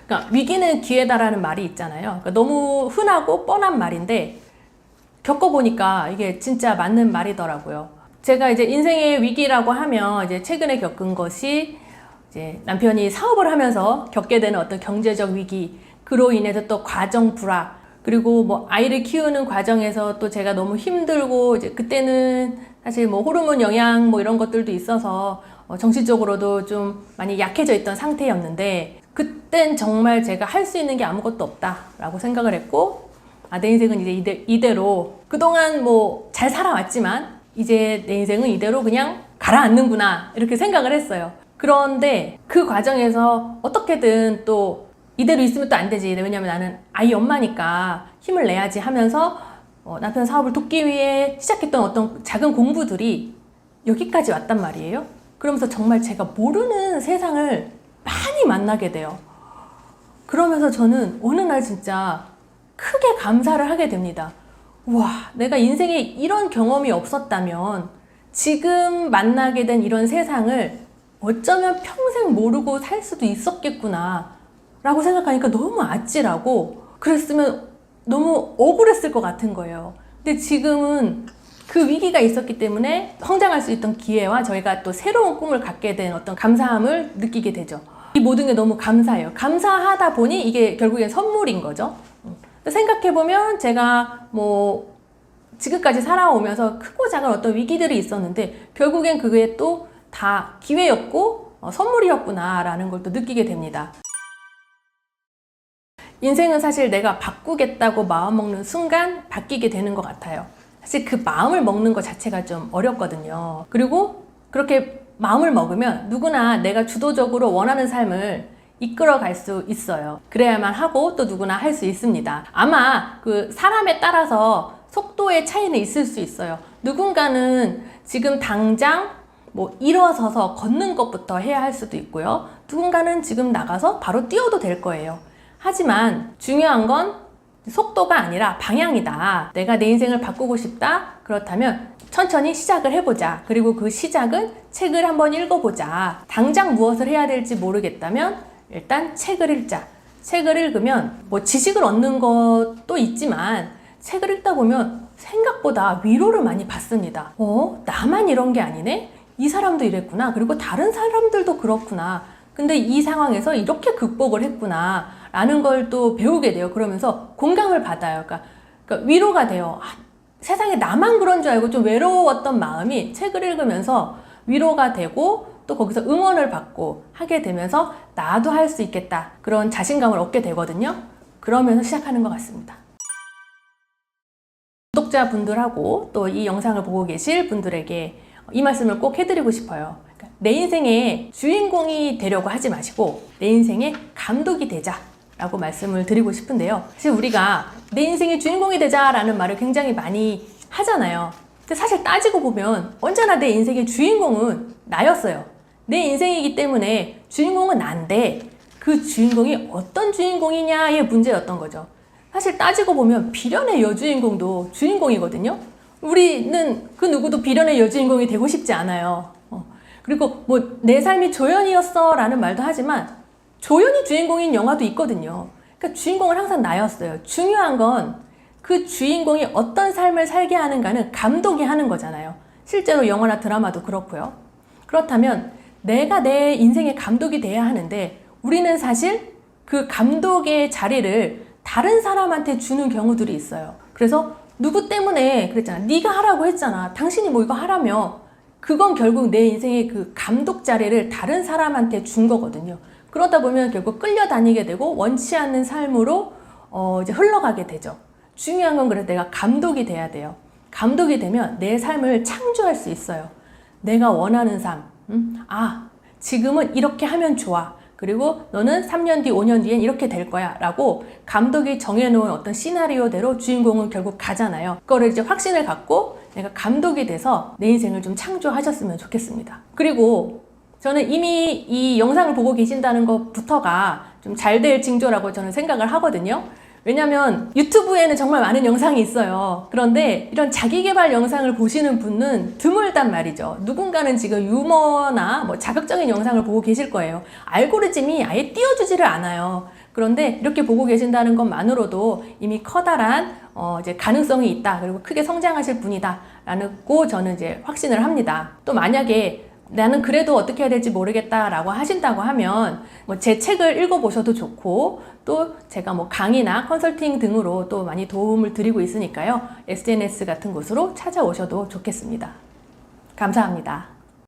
그러니까 위기는 기회다라는 말이 있잖아요. 그러니까 너무 흔하고 뻔한 말인데 겪어보니까 이게 진짜 맞는 말이더라고요. 제가 이제 인생의 위기라고 하면 이제 최근에 겪은 것이 이제 남편이 사업을 하면서 겪게 되는 어떤 경제적 위기, 그로 인해서 또 과정 불화, 그리고 뭐 아이를 키우는 과정에서 또 제가 너무 힘들고 이제 그때는 사실 뭐 호르몬 영양 뭐 이런 것들도 있어서 정신적으로도 좀 많이 약해져 있던 상태였는데 그땐 정말 제가 할 수 있는 게 아무것도 없다라고 생각을 했고 내 인생은 이제 이대로 그동안 뭐 잘 살아왔지만 이제 내 인생은 이대로 그냥 가라앉는구나 이렇게 생각을 했어요. 그런데 그 과정에서 어떻게든 또 이대로 있으면 또 안 되지. 왜냐면 나는 아이 엄마니까 힘을 내야지 하면서 남편 사업을 돕기 위해 시작했던 어떤 작은 공부들이 여기까지 왔단 말이에요. 그러면서 정말 제가 모르는 세상을 많이 만나게 돼요. 그러면서 저는 어느 날 진짜 크게 감사를 하게 됩니다. 와, 내가 인생에 이런 경험이 없었다면 지금 만나게 된 이런 세상을 어쩌면 평생 모르고 살 수도 있었겠구나 라고 생각하니까 너무 아찔하고 그랬으면 너무 억울했을 것 같은 거예요. 근데 지금은 그 위기가 있었기 때문에 성장할 수 있던 기회와 저희가 또 새로운 꿈을 갖게 된 어떤 감사함을 느끼게 되죠. 이 모든 게 너무 감사해요. 감사하다 보니 이게 결국엔 선물인 거죠. 생각해보면 제가 뭐 지금까지 살아오면서 크고 작은 어떤 위기들이 있었는데 결국엔 그게 또 다 기회였고 선물이었구나 라는 걸 또 느끼게 됩니다. 인생은 사실 내가 바꾸겠다고 마음먹는 순간 바뀌게 되는 것 같아요. 사실 그 마음을 먹는 것 자체가 좀 어렵거든요. 그리고 그렇게 마음을 먹으면 누구나 내가 주도적으로 원하는 삶을 이끌어갈 수 있어요. 그래야만 하고 또 누구나 할 수 있습니다. 아마 그 사람에 따라서 속도의 차이는 있을 수 있어요. 누군가는 지금 당장 뭐 일어서서 걷는 것부터 해야 할 수도 있고요. 누군가는 지금 나가서 바로 뛰어도 될 거예요. 하지만 중요한 건 속도가 아니라 방향이다. 내가 내 인생을 바꾸고 싶다. 그렇다면 천천히 시작을 해보자. 그리고 그 시작은 책을 한번 읽어보자. 당장 무엇을 해야 될지 모르겠다면 일단 책을 읽자. 책을 읽으면 뭐 지식을 얻는 것도 있지만 책을 읽다 보면 생각보다 위로를 많이 받습니다. 나만 이런 게 아니네? 이 사람도 이랬구나. 그리고 다른 사람들도 그렇구나. 근데 이 상황에서 이렇게 극복을 했구나. 라는 걸 또 배우게 돼요. 그러면서 공감을 받아요. 그러니까 위로가 돼요. 세상에 나만 그런 줄 알고 좀 외로웠던 마음이 책을 읽으면서 위로가 되고 또 거기서 응원을 받고 하게 되면서 나도 할 수 있겠다. 그런 자신감을 얻게 되거든요. 그러면서 시작하는 것 같습니다. 구독자분들하고 또 이 영상을 보고 계실 분들에게 이 말씀을 꼭 해드리고 싶어요. 그러니까 내 인생의 주인공이 되려고 하지 마시고 내 인생의 감독이 되자 라고 말씀을 드리고 싶은데요. 사실 우리가 내 인생의 주인공이 되자 라는 말을 굉장히 많이 하잖아요. 근데 사실 따지고 보면 언제나 내 인생의 주인공은 나였어요. 내 인생이기 때문에 주인공은 난데 그 주인공이 어떤 주인공이냐의 문제였던 거죠. 사실 따지고 보면 비련의 여주인공도 주인공이거든요. 우리는 그 누구도 비련의 여주인공이 되고 싶지 않아요. 그리고 뭐 내 삶이 조연이었어 라는 말도 하지만 조연이 주인공인 영화도 있거든요. 그러니까 주인공은 항상 나였어요. 중요한 건 그 주인공이 어떤 삶을 살게 하는가는 감독이 하는 거잖아요. 실제로 영화나 드라마도 그렇고요. 그렇다면 내가 내 인생의 감독이 돼야 하는데 우리는 사실 그 감독의 자리를 다른 사람한테 주는 경우들이 있어요. 그래서 누구 때문에 그랬잖아. 네가 하라고 했잖아. 당신이 뭐 이거 하라며. 그건 결국 내 인생의 그 감독 자리를 다른 사람한테 준 거거든요. 그러다 보면 결국 끌려다니게 되고 원치 않는 삶으로 이제 흘러가게 되죠. 중요한 건 그래서 내가 감독이 돼야 돼요. 감독이 되면 내 삶을 창조할 수 있어요. 내가 원하는 삶. 지금은 이렇게 하면 좋아. 그리고 너는 3년 뒤, 5년 뒤엔 이렇게 될 거야 라고 감독이 정해놓은 어떤 시나리오대로 주인공은 결국 가잖아요. 그거를 이제 확신을 갖고 내가 감독이 돼서 내 인생을 좀 창조하셨으면 좋겠습니다. 그리고 저는 이미 이 영상을 보고 계신다는 것부터가 좀 잘 될 징조라고 저는 생각을 하거든요. 왜냐면 유튜브에는 정말 많은 영상이 있어요. 그런데 이런 자기계발 영상을 보시는 분은 드물단 말이죠. 누군가는 지금 유머나 뭐 자극적인 영상을 보고 계실 거예요. 알고리즘이 아예 띄워주지를 않아요. 그런데 이렇게 보고 계신다는 것만으로도 이미 커다란 이제 가능성이 있다. 그리고 크게 성장하실 분이다라고 저는 이제 확신을 합니다. 또 만약에 나는 그래도 어떻게 해야 될지 모르겠다라고 하신다고 하면 뭐 제 책을 읽어보셔도 좋고 또 제가 뭐 강의나 컨설팅 등으로 또 많이 도움을 드리고 있으니까요. SNS 같은 곳으로 찾아오셔도 좋겠습니다. 감사합니다.